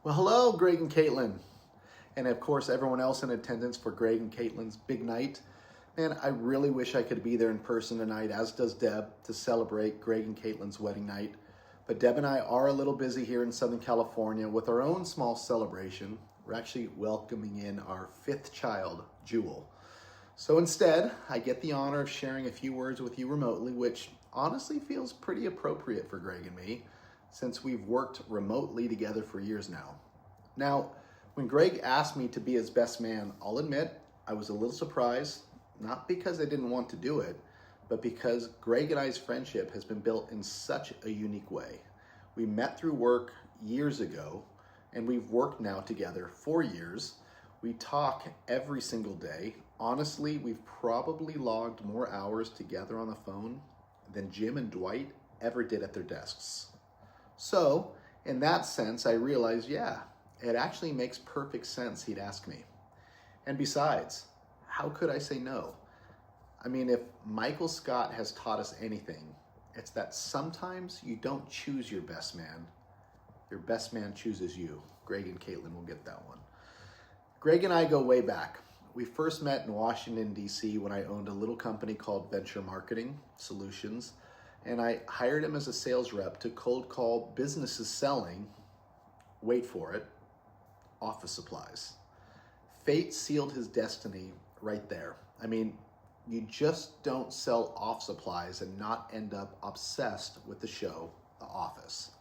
Well, hello, Greg and Caitlin. And of course, everyone else in attendance for Greg and Caitlin's big night. Man, I really wish I could be there in person tonight, as does Deb, to celebrate Greg and Caitlin's wedding night. But Deb and I are a little busy here in Southern California with our own small celebration. We're actually welcoming in our fifth child, Jewel. So instead, I get the honor of sharing a few words with you remotely, which honestly feels pretty appropriate for Greg and me, since we've worked remotely together for years now. Now, when Greg asked me to be his best man, I'll admit I was a little surprised, not because I didn't want to do it, but because Greg and I's friendship has been built in such a unique way. We met through work years ago, and we've worked now together 4 years. We talk every single day. Honestly, we've probably logged more hours together on the phone than Jim and Dwight ever did at their desks. So, in that sense, I realized, it actually makes perfect sense he'd ask me. And besides, how could I say no? I mean, if Michael Scott has taught us anything, it's that sometimes you don't choose your best man chooses you. Greg and Caitlin will get that one. Greg and I go way back. We first met in Washington, D.C. when I owned a little company called Venture Marketing Solutions, and I hired him as a sales rep to cold call businesses selling, wait for it, office supplies. Fate sealed his destiny right there. I mean, you just don't sell office supplies and not end up obsessed with the show, The Office.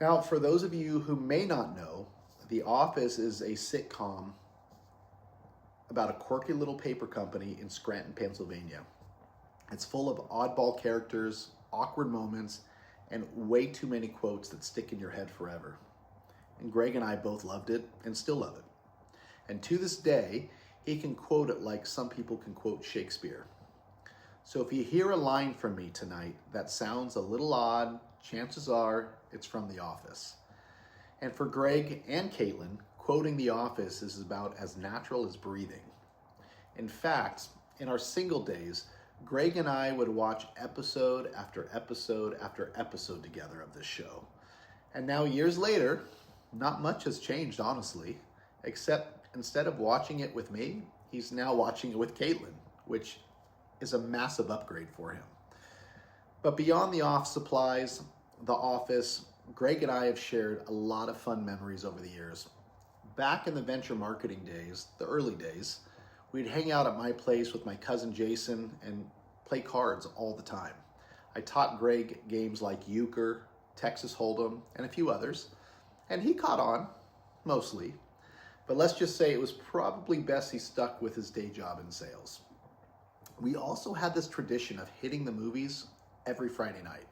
Now, for those of you who may not know, The Office is a sitcom about a quirky little paper company in Scranton, Pennsylvania. It's full of oddball characters, awkward moments, and way too many quotes that stick in your head forever. And Greg and I both loved it and still love it. And to this day, he can quote it like some people can quote Shakespeare. So if you hear a line from me tonight that sounds a little odd, chances are it's from The Office. And for Greg and Caitlin, quoting The Office is about as natural as breathing. In fact, in our single days, Greg and I would watch episode after episode after episode together of this show. And now years later, not much has changed, honestly, except instead of watching it with me, he's now watching it with Caitlin, which is a massive upgrade for him. But beyond the office supplies, The Office, Greg and I have shared a lot of fun memories over the years. Back in the venture marketing days, the early days, we'd hang out at my place with my cousin Jason and play cards all the time. I taught Greg games like Euchre, Texas Hold'em, and a few others, and he caught on, mostly. But let's just say it was probably best he stuck with his day job in sales. We also had this tradition of hitting the movies every Friday night.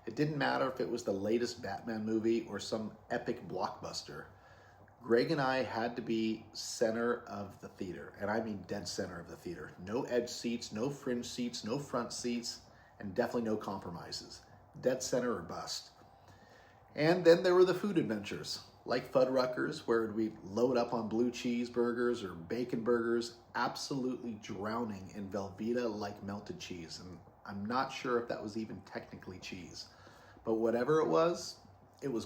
It didn't matter if it was the latest Batman movie or some epic blockbuster. Greg and I had to be center of the theater, and I mean dead center of the theater. No edge seats, no fringe seats, no front seats, and definitely no compromises. Dead center or bust. And then there were the food adventures, like Fuddruckers, where we'd load up on blue cheeseburgers or bacon burgers, absolutely drowning in Velveeta-like melted cheese. And I'm not sure if that was even technically cheese, but whatever it was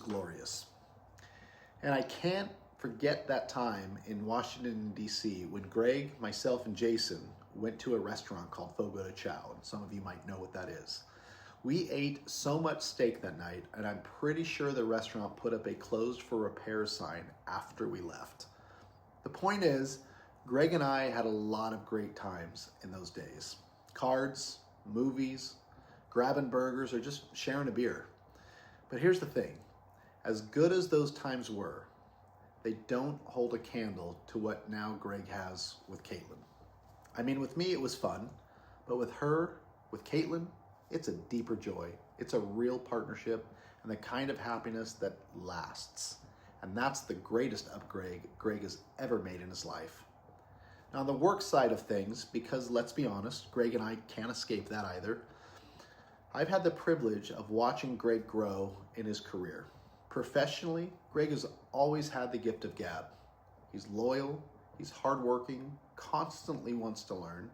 glorious. And I can't forget that time in Washington, D.C. when Greg, myself, and Jason went to a restaurant called Fogo de Chao, and some of you might know what that is. We ate so much steak that night, and I'm pretty sure the restaurant put up a closed for repair sign after we left. The point is, Greg and I had a lot of great times in those days. Cards, movies, grabbing burgers, or just sharing a beer. But here's the thing. As good as those times were, they don't hold a candle to what now Greg has with Caitlin. I mean, with me, it was fun, but with her, with Caitlin, it's a deeper joy. It's a real partnership and the kind of happiness that lasts. And that's the greatest upgrade Greg has ever made in his life. Now, on the work side of things, because let's be honest, Greg and I can't escape that either, I've had the privilege of watching Greg grow in his career. Professionally, Greg has always had the gift of gab. He's loyal, he's hardworking, constantly wants to learn.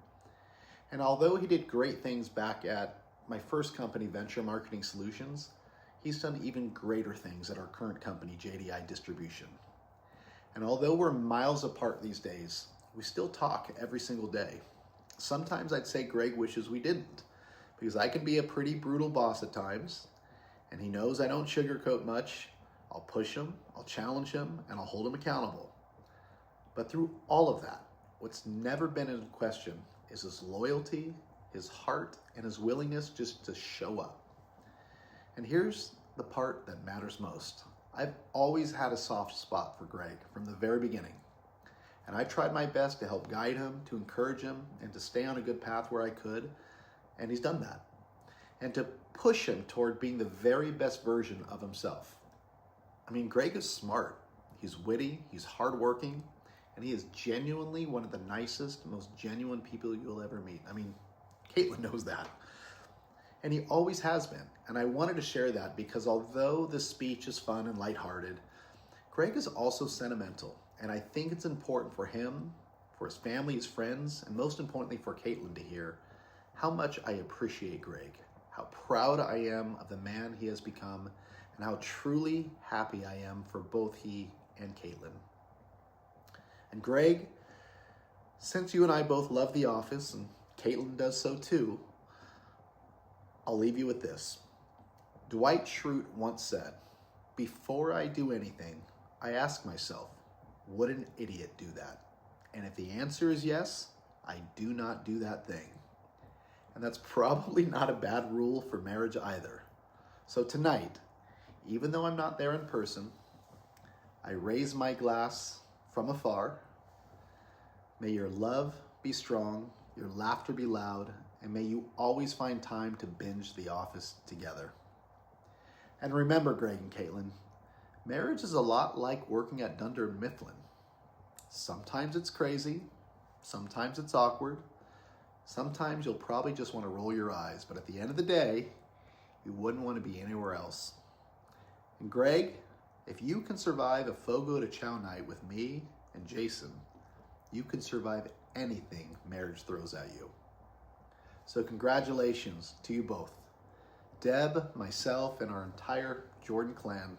And although he did great things back at my first company, Venture Marketing Solutions, he's done even greater things at our current company, JDI Distribution. And although we're miles apart these days, we still talk every single day. Sometimes I'd say Greg wishes we didn't, because I can be a pretty brutal boss at times, and he knows I don't sugarcoat much. I'll push him, I'll challenge him, and I'll hold him accountable. But through all of that, what's never been in question is his loyalty, his heart, and his willingness just to show up. And here's the part that matters most. I've always had a soft spot for Greg from the very beginning. And I tried my best to help guide him, to encourage him, and to stay on a good path where I could. And he's done that. And to push him toward being the very best version of himself. I mean, Greg is smart. He's witty, he's hardworking, and he is genuinely one of the nicest, most genuine people you'll ever meet. I mean, Caitlin knows that. And he always has been. And I wanted to share that because although this speech is fun and lighthearted, Greg is also sentimental. And I think it's important for him, for his family, his friends, and most importantly for Caitlin to hear how much I appreciate Greg, how proud I am of the man he has become, and how truly happy I am for both he and Caitlin. And Greg, since you and I both love The Office, and Caitlin does so too, I'll leave you with this. Dwight Schrute once said, "Before I do anything, I ask myself, would an idiot do that? And if the answer is yes, I do not do that thing." And that's probably not a bad rule for marriage either. So tonight, even though I'm not there in person, I raise my glass from afar. May your love be strong, your laughter be loud, and may you always find time to binge The Office together. And remember, Greg and Caitlin, marriage is a lot like working at Dunder Mifflin. Sometimes it's crazy, sometimes it's awkward, sometimes you'll probably just want to roll your eyes, but at the end of the day, you wouldn't want to be anywhere else. And Greg, if you can survive a Fogo de Chao night with me and Jason, you can survive anything marriage throws at you. So congratulations to you both. Deb, myself, and our entire Jordan clan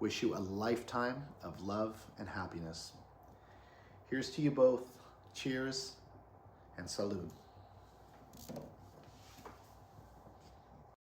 wish you a lifetime of love and happiness. Here's to you both. Cheers and salud.